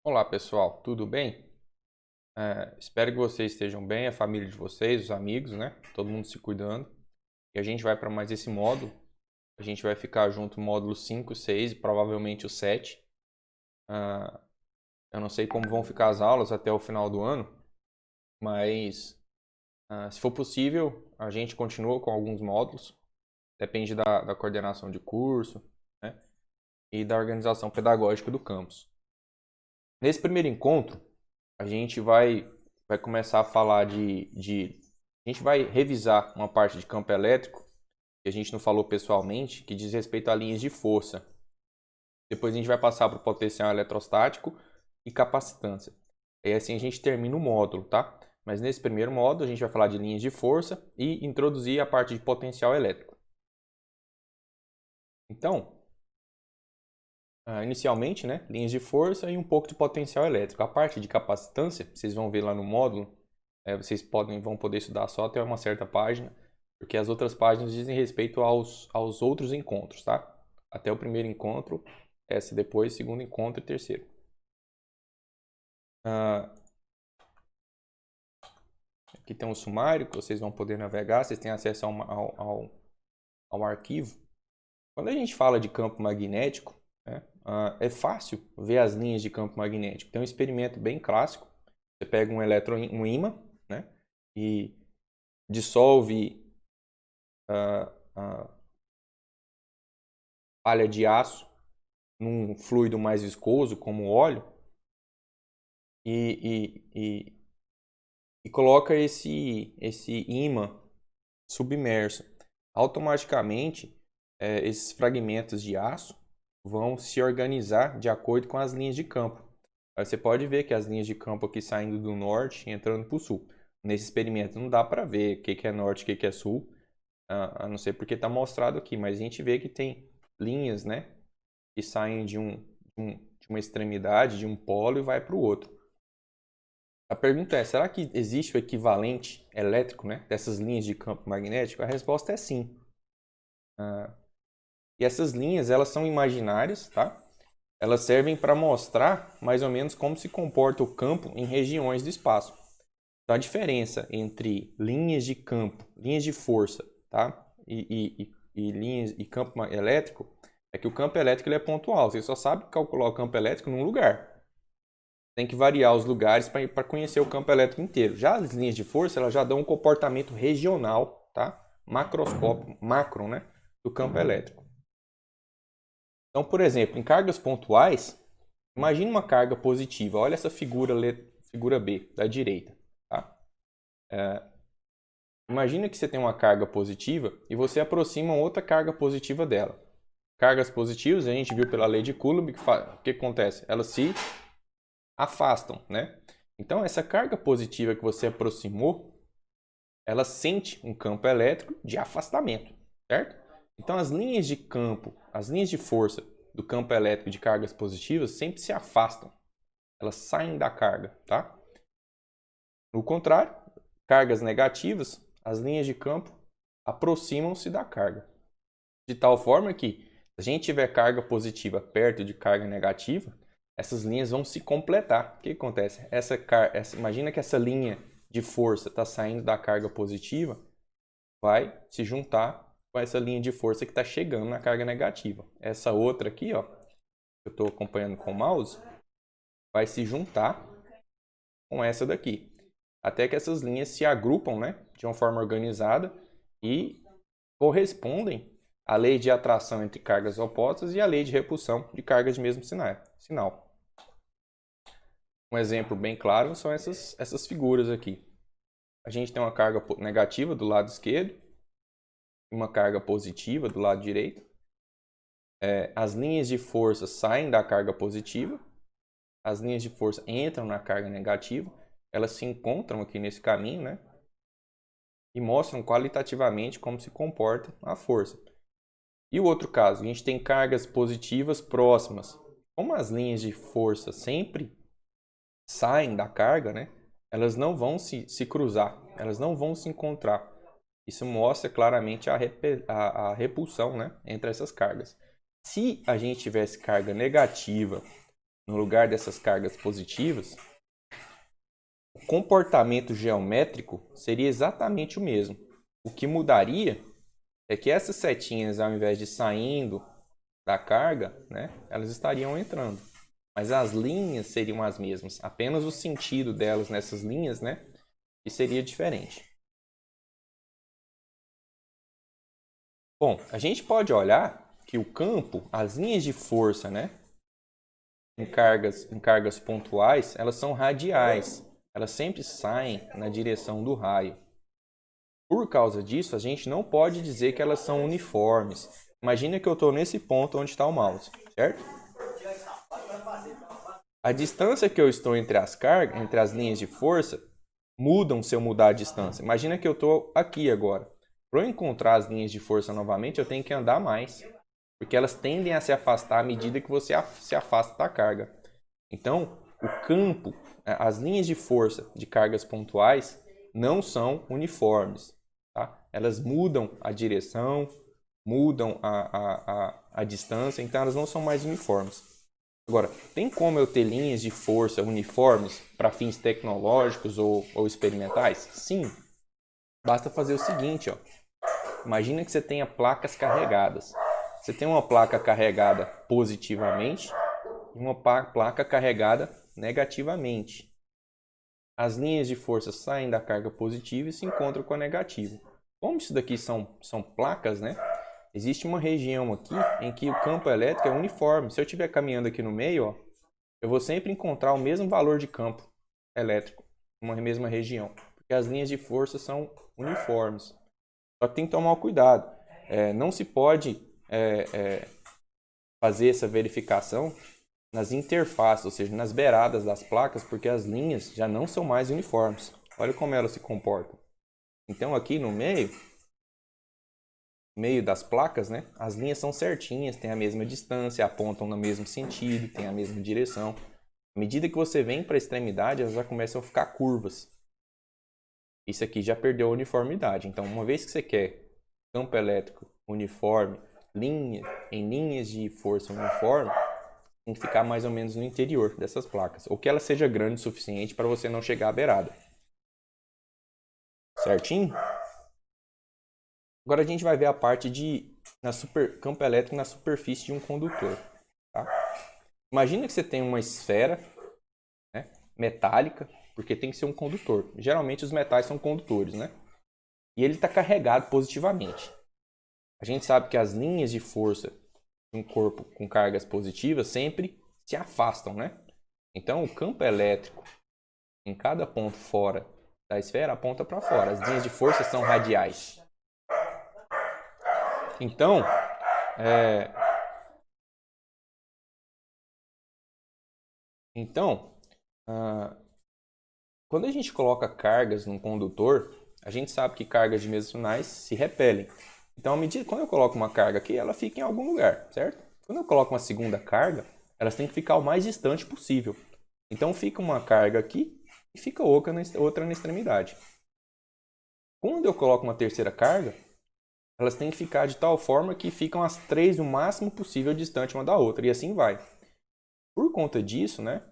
Olá pessoal, tudo bem? Espero que vocês estejam bem, a família de vocês, os amigos, né? Todo mundo se cuidando. E a gente vai para mais esse módulo. A gente vai ficar junto módulo 5, 6 e provavelmente o 7. Ah, eu não sei como vão ficar as aulas até o final do ano, mas se for possível, a gente continua com alguns módulos. Depende da coordenação de curso, né? E da organização pedagógica do campus. Nesse primeiro encontro, a gente vai começar a falar a gente vai revisar uma parte de campo elétrico que a gente não falou pessoalmente, que diz respeito a linhas de força. Depois a gente vai passar para o potencial eletrostático e capacitância. E assim a gente termina o módulo, tá? Mas nesse primeiro módulo a gente vai falar de linhas de força e introduzir a parte de potencial elétrico. Então, inicialmente, né, linhas de força e um pouco de potencial elétrico. A parte de capacitância, vocês vão ver lá no módulo, vocês vão poder estudar só até uma certa página, porque as outras páginas dizem respeito aos outros encontros, tá? Até o primeiro encontro, depois, segundo encontro e terceiro. Aqui tem um sumário que vocês vão poder navegar, vocês têm acesso ao arquivo. Quando a gente fala de campo magnético, né, é fácil ver as linhas de campo magnético. Tem um experimento bem clássico. Você pega um ímã, né, e dissolve a palha de aço num fluido mais viscoso, como óleo, e coloca esse ímã submerso. Automaticamente, esses fragmentos de aço vão se organizar de acordo com as linhas de campo. Aí você pode ver que as linhas de campo aqui saindo do norte e entrando para o sul. Nesse experimento não dá para ver o que é norte e o que é sul, a não ser porque está mostrado aqui, mas a gente vê que tem linhas, né, que saem de uma extremidade, de um polo e vai para o outro. A pergunta é, será que existe o equivalente elétrico, né, dessas linhas de campo magnético? A resposta é sim. E essas linhas, elas são imaginárias, tá? Elas servem para mostrar mais ou menos como se comporta o campo em regiões do espaço. Então, a diferença entre linhas de campo, linhas de força, tá? E linhas e campo elétrico é que o campo elétrico ele é pontual. Você só sabe calcular o campo elétrico num lugar. Tem que variar os lugares para conhecer o campo elétrico inteiro. Já as linhas de força, elas já dão um comportamento regional, tá? Macroscópio, macro, né? Do campo elétrico. Então, por exemplo, em cargas pontuais, imagine uma carga positiva. Olha essa figura B, da direita. Tá? Imagina que você tem uma carga positiva e você aproxima outra carga positiva dela. Cargas positivas, a gente viu pela lei de Coulomb, o que acontece? Elas se afastam, né? Então, essa carga positiva que você aproximou, ela sente um campo elétrico de afastamento, certo? Então, as linhas de campo, as linhas de força do campo elétrico de cargas positivas sempre se afastam. Elas saem da carga, tá? No contrário, cargas negativas, as linhas de campo aproximam-se da carga. De tal forma que, se a gente tiver carga positiva perto de carga negativa, essas linhas vão se completar. O que acontece? Imagina que essa linha de força está saindo da carga positiva, vai se juntar com essa linha de força que está chegando na carga negativa. Essa outra aqui, ó, que eu estou acompanhando com o mouse, vai se juntar com essa daqui. Até que essas linhas se agrupam, né, de uma forma organizada e correspondem à lei de atração entre cargas opostas e à lei de repulsão de cargas de mesmo sinal. Um exemplo bem claro são essas figuras aqui. A gente tem uma carga negativa do lado esquerdo e uma carga positiva do lado direito. As linhas de força saem da carga positiva, as linhas de força entram na carga negativa, elas se encontram aqui nesse caminho, né? E mostram qualitativamente como se comporta a força. E o outro caso, a gente tem cargas positivas próximas. Como as linhas de força sempre saem da carga, né? Elas não vão se cruzar, elas não vão se encontrar. Isso mostra claramente a repulsão, né, entre essas cargas. Se a gente tivesse carga negativa no lugar dessas cargas positivas, o comportamento geométrico seria exatamente o mesmo. O que mudaria é que essas setinhas, ao invés de saindo da carga, né, elas estariam entrando. Mas as linhas seriam as mesmas. Apenas o sentido delas nessas linhas, né, que seria diferente. Bom, a gente pode olhar que o campo, as linhas de força, né, em cargas pontuais, elas são radiais. Elas sempre saem na direção do raio. Por causa disso, a gente não pode dizer que elas são uniformes. Imagina que eu estou nesse ponto onde está o mouse, certo? A distância que eu estou entre as cargas, entre as linhas de força, mudam se eu mudar a distância. Imagina que eu estou aqui agora. Para eu encontrar as linhas de força novamente, eu tenho que andar mais. Porque elas tendem a se afastar à medida que você se afasta da carga. Então, o campo, as linhas de força de cargas pontuais não são uniformes. Tá? Elas mudam a direção, mudam a distância, então elas não são mais uniformes. Agora, tem como eu ter linhas de força uniformes para fins tecnológicos ou experimentais? Sim. Basta fazer o seguinte, ó. Imagina que você tenha placas carregadas. Você tem uma placa carregada positivamente e uma placa carregada negativamente. As linhas de força saem da carga positiva e se encontram com a negativa. Como isso daqui são placas, né? Existe uma região aqui em que o campo elétrico é uniforme. Se eu estiver caminhando aqui no meio, ó, eu vou sempre encontrar o mesmo valor de campo elétrico, uma mesma região, porque as linhas de força são uniformes. Só que tem que tomar cuidado. Não se pode fazer essa verificação nas interfaces, ou seja, nas beiradas das placas, porque as linhas já não são mais uniformes. Olha como elas se comportam. Então aqui no meio das placas, né, as linhas são certinhas, têm a mesma distância, apontam no mesmo sentido, têm a mesma direção. À medida que você vem para a extremidade, elas já começam a ficar curvas. Isso aqui já perdeu a uniformidade. Então, uma vez que você quer campo elétrico uniforme, em linhas de força uniforme, tem que ficar mais ou menos no interior dessas placas. Ou que ela seja grande o suficiente para você não chegar à beirada. Certinho? Agora a gente vai ver a parte de campo elétrico na superfície de um condutor. Tá? Imagina que você tem uma esfera, né, metálica, porque tem que ser um condutor. Geralmente os metais são condutores, né? E ele está carregado positivamente. A gente sabe que as linhas de força de um corpo com cargas positivas sempre se afastam, né? Então o campo elétrico em cada ponto fora da esfera aponta para fora. As linhas de força são radiais. Então, quando a gente coloca cargas num condutor, a gente sabe que cargas de mesmos sinais se repelem. Então, à medida quando eu coloco uma carga aqui, ela fica em algum lugar, certo? Quando eu coloco uma segunda carga, elas têm que ficar o mais distante possível. Então, fica uma carga aqui e fica outra na extremidade. Quando eu coloco uma terceira carga, elas têm que ficar de tal forma que ficam as três o máximo possível distante uma da outra, e assim vai. Por conta disso, né,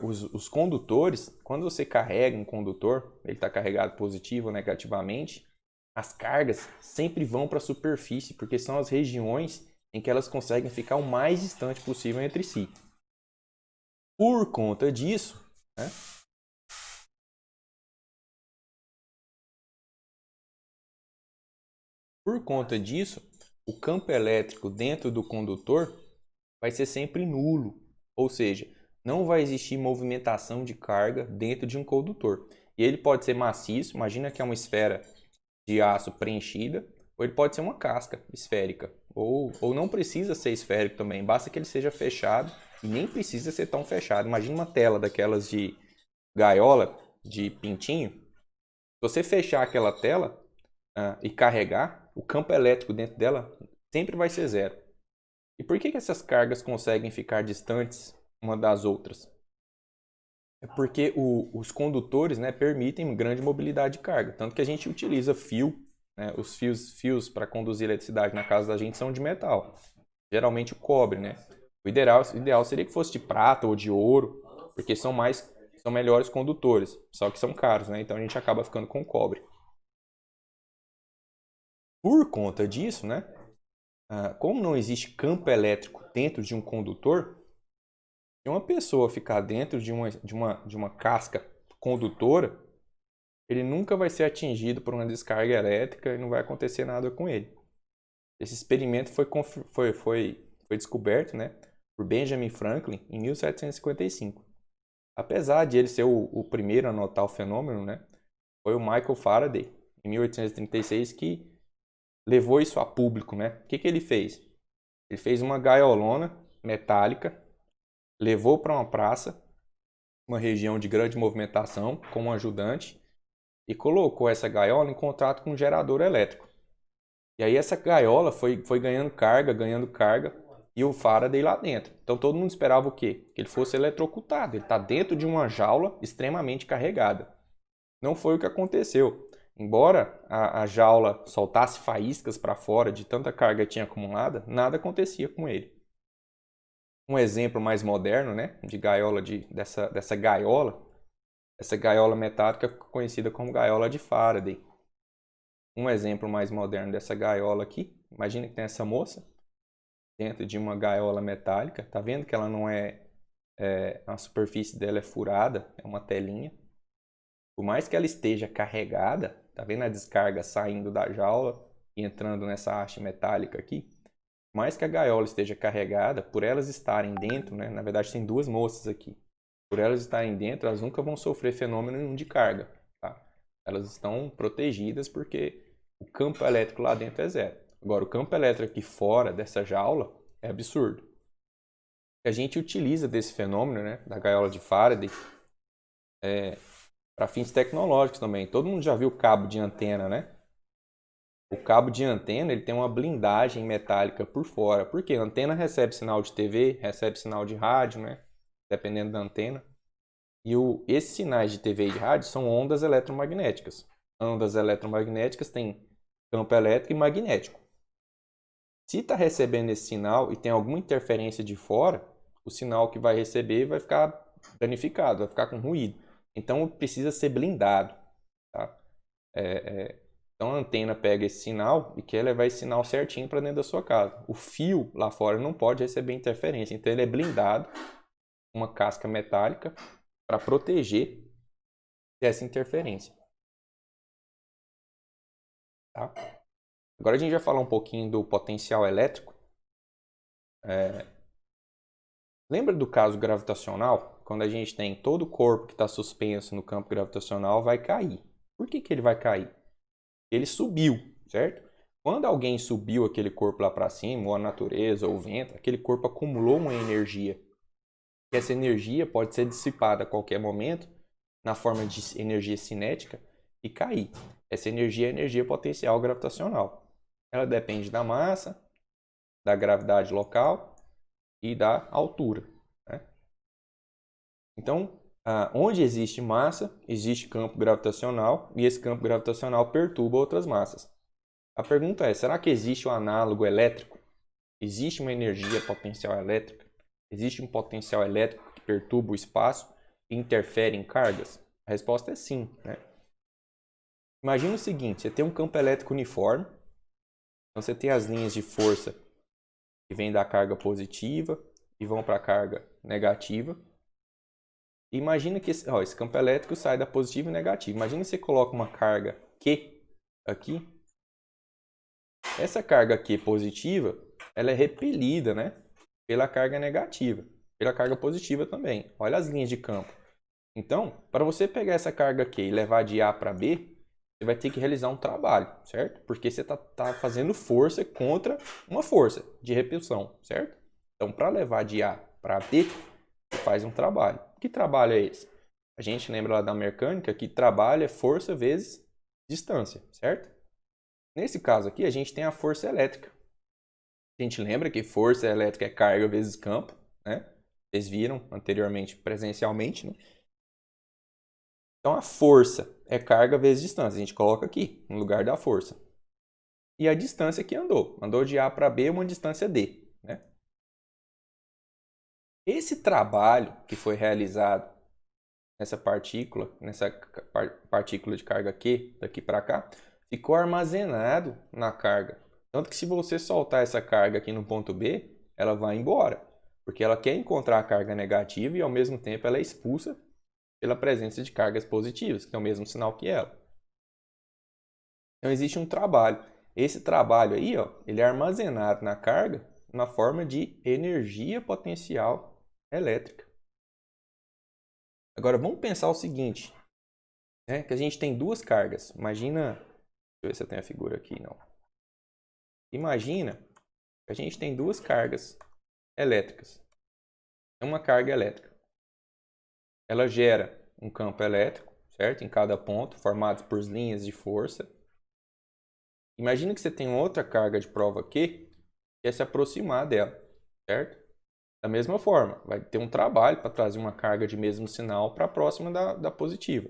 os condutores, quando você carrega um condutor, ele está carregado positivo ou negativamente, as cargas sempre vão para a superfície, porque são as regiões em que elas conseguem ficar o mais distante possível entre si. Por conta disso, né, o campo elétrico dentro do condutor vai ser sempre nulo, ou seja, não vai existir movimentação de carga dentro de um condutor. E ele pode ser maciço, imagina que é uma esfera de aço preenchida, ou ele pode ser uma casca esférica, ou não precisa ser esférico também, basta que ele seja fechado e nem precisa ser tão fechado. Imagina uma tela daquelas de gaiola, de pintinho. Se você fechar aquela tela e carregar, o campo elétrico dentro dela sempre vai ser zero. E por que essas cargas conseguem ficar distantes uma das outras? É porque os condutores, né, permitem grande mobilidade de carga. Tanto que a gente utiliza fio, né, os fios para conduzir eletricidade na casa da gente são de metal. Geralmente o cobre, né? O ideal seria que fosse de prata ou de ouro, porque são melhores condutores, só que são caros, né? Então a gente acaba ficando com cobre. Por conta disso, né? Como não existe campo elétrico dentro de um condutor, se uma pessoa ficar dentro de uma casca condutora, ele nunca vai ser atingido por uma descarga elétrica e não vai acontecer nada com ele. Esse experimento foi descoberto, né, por Benjamin Franklin em 1755. Apesar de ele ser o primeiro a notar o fenômeno, né, foi o Michael Faraday, em 1836, que levou isso a público. Né? O que ele fez? Ele fez uma gaiolona metálica, levou para uma praça, uma região de grande movimentação, com um ajudante, e colocou essa gaiola em contato com um gerador elétrico. E aí essa gaiola foi ganhando carga, e o Faraday lá dentro. Então todo mundo esperava o quê? Que ele fosse eletrocutado. Ele está dentro de uma jaula extremamente carregada. Não foi o que aconteceu. Embora a jaula soltasse faíscas para fora de tanta carga que tinha acumulada, nada acontecia com ele. Um exemplo mais moderno, né, de gaiola, dessa gaiola, essa gaiola metálica conhecida como gaiola de Faraday. Um exemplo mais moderno dessa gaiola aqui, imagina que tem essa moça dentro de uma gaiola metálica, tá vendo que ela não a superfície dela é furada, é uma telinha. Por mais que ela esteja carregada, tá vendo a descarga saindo da jaula e entrando nessa haste metálica aqui? Por mais que a gaiola esteja carregada, por elas estarem dentro, né? Na verdade tem duas moças aqui. Por elas estarem dentro, elas nunca vão sofrer fenômeno nenhum de carga, tá? Elas estão protegidas porque o campo elétrico lá dentro é zero. Agora, o campo elétrico aqui fora dessa jaula é absurdo. A gente utiliza desse fenômeno, né, da gaiola de Faraday, para fins tecnológicos também. Todo mundo já viu o cabo de antena, né? O cabo de antena ele tem uma blindagem metálica por fora. Por quê? A antena recebe sinal de TV, recebe sinal de rádio, né? Dependendo da antena. E esses sinais de TV e de rádio são ondas eletromagnéticas. Ondas eletromagnéticas têm campo elétrico e magnético. Se está recebendo esse sinal e tem alguma interferência de fora, o sinal que vai receber vai ficar danificado, vai ficar com ruído. Então precisa ser blindado. Tá? Então a antena pega esse sinal e quer levar esse sinal certinho para dentro da sua casa. O fio lá fora não pode receber interferência, então ele é blindado com uma casca metálica para proteger dessa interferência. Tá? Agora a gente vai falar um pouquinho do potencial elétrico. Lembra do caso gravitacional? Quando a gente tem todo o corpo que está suspenso no campo gravitacional vai cair. Por que ele vai cair? Ele subiu, certo? Quando alguém subiu aquele corpo lá para cima, ou a natureza, ou o vento, aquele corpo acumulou uma energia. E essa energia pode ser dissipada a qualquer momento na forma de energia cinética e cair. Essa energia é a energia potencial gravitacional. Ela depende da massa, da gravidade local e da altura. Né? Então, onde existe massa, existe campo gravitacional e esse campo gravitacional perturba outras massas. A pergunta é, será que existe um análogo elétrico? Existe uma energia potencial elétrica? Existe um potencial elétrico que perturba o espaço e interfere em cargas? A resposta é sim. Né? Imagina o seguinte, você tem um campo elétrico uniforme, então você tem as linhas de força que vêm da carga positiva e vão para a carga negativa. E imagina que esse campo elétrico sai da positiva e negativa. Imagina que você coloca uma carga Q aqui. Essa carga Q positiva, ela é repelida, né, pela carga negativa, pela carga positiva também. Olha as linhas de campo. Então, para você pegar essa carga Q e levar de A para B, você vai ter que realizar um trabalho, certo? Porque você está fazendo força contra uma força de repulsão, certo? Então, para levar de A para B, você faz um trabalho. Que trabalho é esse? A gente lembra lá da mecânica que trabalho é força vezes distância, certo? Nesse caso aqui, a gente tem a força elétrica. A gente lembra que força elétrica é carga vezes campo, né? Vocês viram anteriormente presencialmente, né? Então, a força é carga vezes distância. A gente coloca aqui, no lugar da força. E a distância que andou. Andou de A para B, uma distância D. Né? Esse trabalho que foi realizado nessa partícula de carga Q, daqui para cá, ficou armazenado na carga. Tanto que se você soltar essa carga aqui no ponto B, ela vai embora, porque ela quer encontrar a carga negativa e ao mesmo tempo ela é expulsa pela presença de cargas positivas, que é o mesmo sinal que ela. Então existe um trabalho. Esse trabalho aí, ó, ele é armazenado na carga na forma de energia potencial elétrica. Agora vamos pensar o seguinte, né, que a gente tem duas cargas. Imagina, deixa eu ver se eu tenho a figura aqui, não. Imagina que a gente tem duas cargas elétricas. É uma carga elétrica. Ela gera um campo elétrico, certo? Em cada ponto, formado por linhas de força. Imagina que você tem outra carga de prova Q, que quer se aproximar dela, certo? Da mesma forma, vai ter um trabalho para trazer uma carga de mesmo sinal para próxima da positiva.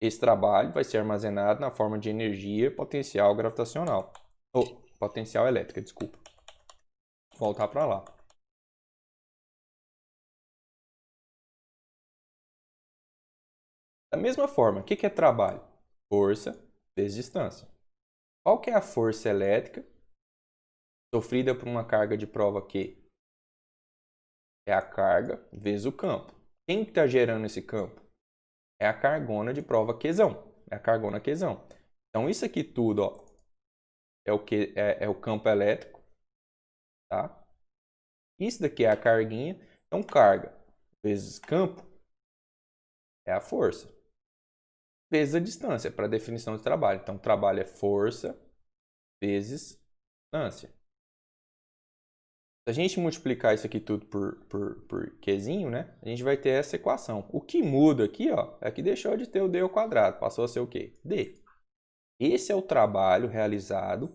Esse trabalho vai ser armazenado na forma de energia potencial gravitacional. Ou potencial elétrica, desculpa. Vou voltar para lá. Da mesma forma, o que é trabalho? Força vezes distância. Qual que é a força elétrica sofrida por uma carga de prova Q? É a carga vezes o campo. Quem está gerando esse campo? É a cargona de prova Qzão. É a cargona Qzão. Então, isso aqui tudo, ó, é o campo elétrico. Tá? Isso daqui é a carguinha. Então, carga vezes campo é a força. Vezes a distância, para definição de trabalho. Então, trabalho é força vezes distância. Se a gente multiplicar isso aqui tudo por Qzinho, né? A gente vai ter essa equação. O que muda aqui, ó, é que deixou de ter o D ao quadrado. Passou a ser o quê? D. Esse é o trabalho realizado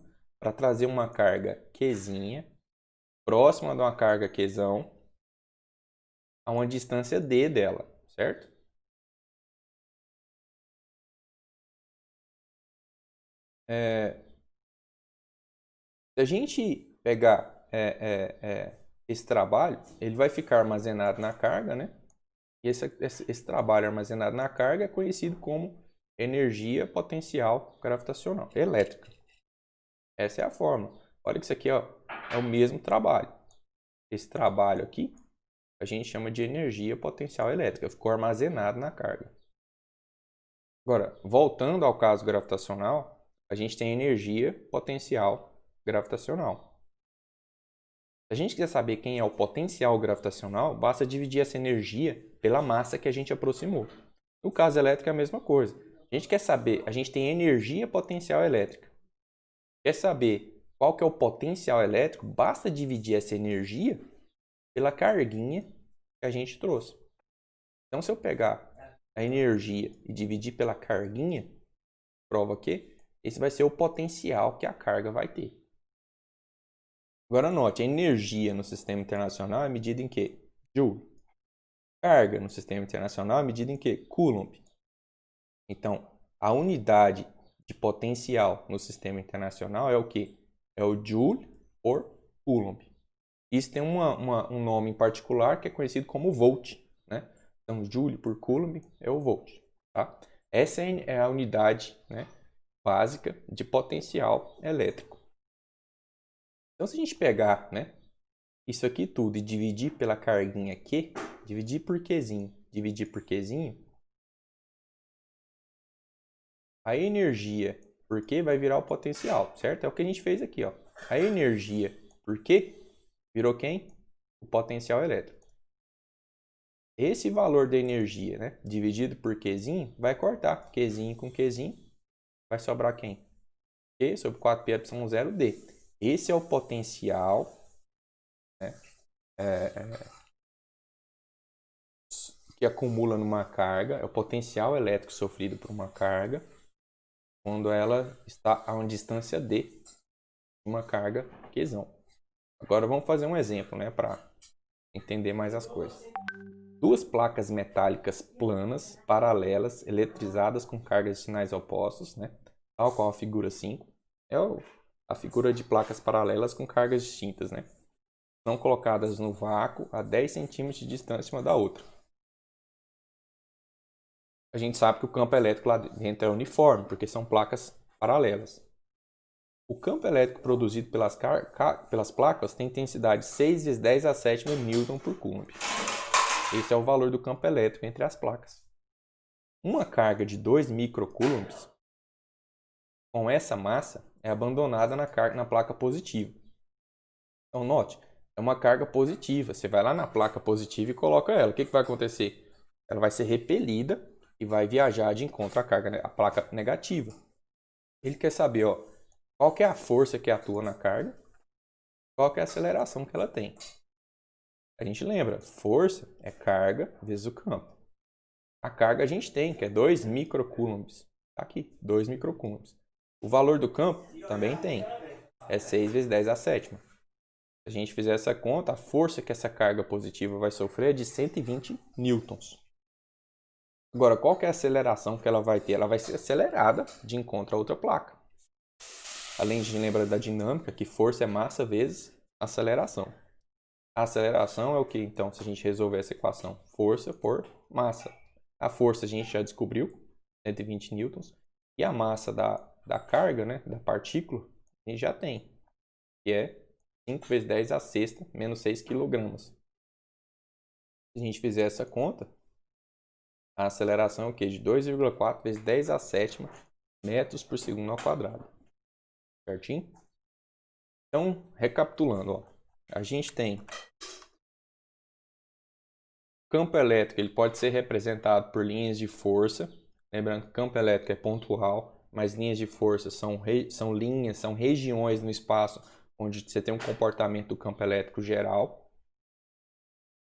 para trazer uma carga Qzinha próxima de uma carga Qzão a uma distância D dela, certo? Se a gente pegar esse trabalho, ele vai ficar armazenado na carga, né? E esse trabalho armazenado na carga é conhecido como energia potencial gravitacional elétrica. Essa é a fórmula. Olha que isso aqui, ó, é o mesmo trabalho. Esse trabalho aqui a gente chama de energia potencial elétrica. Ficou armazenado na carga. Agora, voltando ao caso gravitacional, a gente tem energia potencial gravitacional. Se a gente quiser saber quem é o potencial gravitacional, basta dividir essa energia pela massa que a gente aproximou. No caso elétrico é a mesma coisa. A gente quer saber, a gente tem energia potencial elétrica. Quer saber qual que é o potencial elétrico? Basta dividir essa energia pela carguinha que a gente trouxe. Então, se eu pegar a energia e dividir pela carguinha, prova que esse vai ser o potencial que a carga vai ter. Agora note, a energia no sistema internacional é medida em quê? Joule. Carga no sistema internacional é medida em quê? Coulomb. Então, a unidade de potencial no sistema internacional é o quê? É o Joule por Coulomb. Isso tem um nome em particular que é conhecido como Volt, né? Então, Joule por Coulomb é o Volt. Tá? Essa é a unidade, né, básica de potencial elétrico. Então, se a gente pegar, né, isso aqui tudo e dividir pela carguinha Q, dividir por Qzinho, a energia por Q vai virar o potencial, certo? É o que a gente fez aqui, ó. A energia por Q virou quem? O potencial elétrico. Esse valor da energia, né, dividido por Qzinho, vai cortar. Qzinho com Qzinho, vai sobrar quem? Q sobre 4πε0D. Esse é o potencial, né, que acumula numa carga, é o potencial elétrico sofrido por uma carga, quando ela está a uma distância D de uma carga Qzão. Agora vamos fazer um exemplo, né, para entender mais as coisas. Duas placas metálicas planas, paralelas, eletrizadas com cargas de sinais opostos, né, tal qual a figura 5. É a figura de placas paralelas com cargas distintas, né? são colocadas no vácuo a 10 centímetros de distância uma da outra. A gente sabe que o campo elétrico lá dentro é uniforme, porque são placas paralelas. O campo elétrico produzido pelas placas tem intensidade 6 vezes 10 a 7 newton por coulomb. Esse é o valor do campo elétrico entre as placas. Uma carga de 2 microcoulombs com essa massa é abandonada na placa positiva. Então, note, é uma carga positiva. Você vai lá na placa positiva e coloca ela. O que vai acontecer? Ela vai ser repelida e vai viajar de encontro à placa negativa. Ele quer saber, qual que é a força que atua na carga, qual que é a aceleração que ela tem. A gente lembra, força é carga vezes o campo. A carga a gente tem, que é 2 microcoulombs. Está aqui, 2 microcoulombs. O valor do campo também tem, é 6 vezes 10 a sétima. Se a gente fizer essa conta, a força que essa carga positiva vai sofrer é de 120 newtons. Agora, qual que é a aceleração que ela vai ter? Ela vai ser acelerada de encontro a outra placa. Além de lembrar da dinâmica, que força é massa vezes aceleração. A aceleração é o que, então, se a gente resolver essa equação? Força por massa. A força a gente já descobriu, 120 newtons. E a massa da carga, né, da partícula, a gente já tem, que é 5 vezes 10 a sexta, menos 6 kg. Se a gente fizer essa conta, a aceleração é o quê? De 2,4 vezes 10 a sétima metros por segundo ao quadrado. Certinho? Então, recapitulando, a gente tem campo elétrico, ele pode ser representado por linhas de força. Lembrando que campo elétrico é pontual, mas linhas de força são linhas, são regiões no espaço onde você tem um comportamento do campo elétrico geral.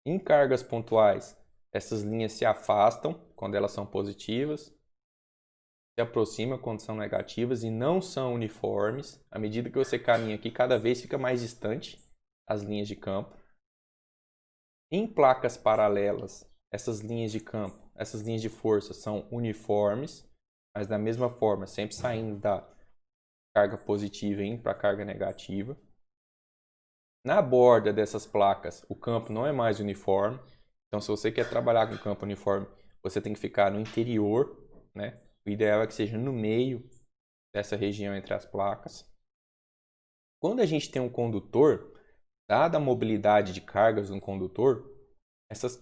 Em cargas pontuais, essas linhas se afastam quando elas são positivas, se aproximam quando são negativas e não são uniformes. À medida que você caminha aqui, cada vez fica mais distante as linhas de campo. Em placas paralelas, essas linhas de campo, essas linhas de força são uniformes, mas da mesma forma, sempre saindo da carga positiva e indo para a carga negativa. Na borda dessas placas, o campo não é mais uniforme. Então, se você quer trabalhar com campo uniforme, você tem que ficar no interior, né? O ideal é que seja no meio dessa região entre as placas. Quando a gente tem um condutor, dada a mobilidade de cargas no condutor,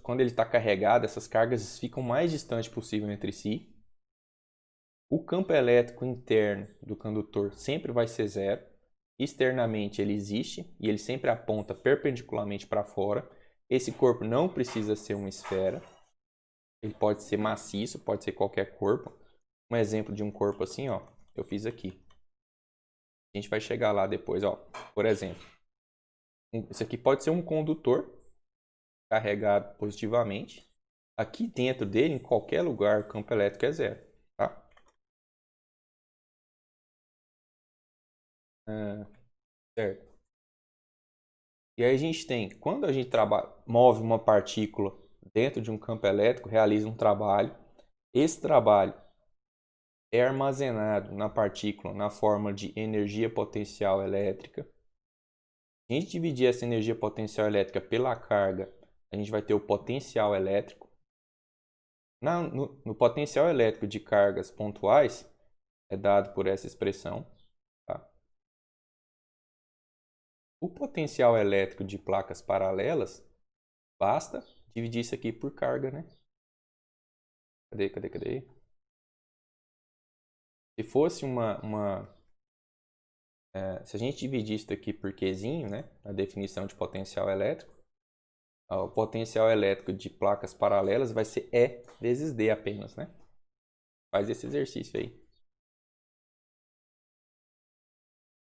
quando ele está carregado, essas cargas ficam o mais distante possível entre si. O campo elétrico interno do condutor sempre vai ser zero. Externamente ele existe e ele sempre aponta perpendicularmente para fora. Esse corpo não precisa ser uma esfera. Ele pode ser maciço, pode ser qualquer corpo. Um exemplo de um corpo assim, eu fiz aqui. A gente vai chegar lá depois, por exemplo. Isso aqui pode ser um condutor carregado positivamente. Aqui dentro dele, em qualquer lugar, o campo elétrico é zero. Tá? Certo. E aí a gente tem, quando a gente move uma partícula dentro de um campo elétrico, realiza um trabalho. Esse trabalho é armazenado na partícula na forma de energia potencial elétrica. Se a gente dividir essa energia potencial elétrica pela carga, a gente vai ter o potencial elétrico. No potencial elétrico de cargas pontuais, é dado por essa expressão. Tá? O potencial elétrico de placas paralelas, basta dividir isso aqui por carga, né? Cadê? Se fosse se a gente dividir isso aqui por Qzinho, né? A definição de potencial elétrico, o potencial elétrico de placas paralelas vai ser E vezes D apenas, né? Faz esse exercício aí.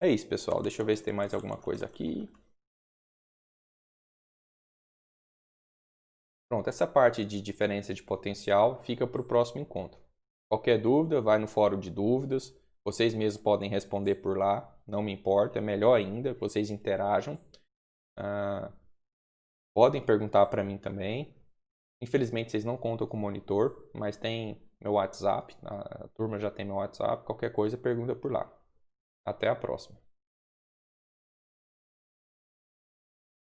É isso, pessoal. Deixa eu ver se tem mais alguma coisa aqui. Pronto, essa parte de diferença de potencial fica para o próximo encontro. Qualquer dúvida, vai no fórum de dúvidas. Vocês mesmos podem responder por lá, não me importa. É melhor ainda que vocês interajam. Podem perguntar para mim também. Infelizmente, vocês não contam com monitor, mas tem meu WhatsApp. A turma já tem meu WhatsApp. Qualquer coisa, pergunta por lá. Até a próxima.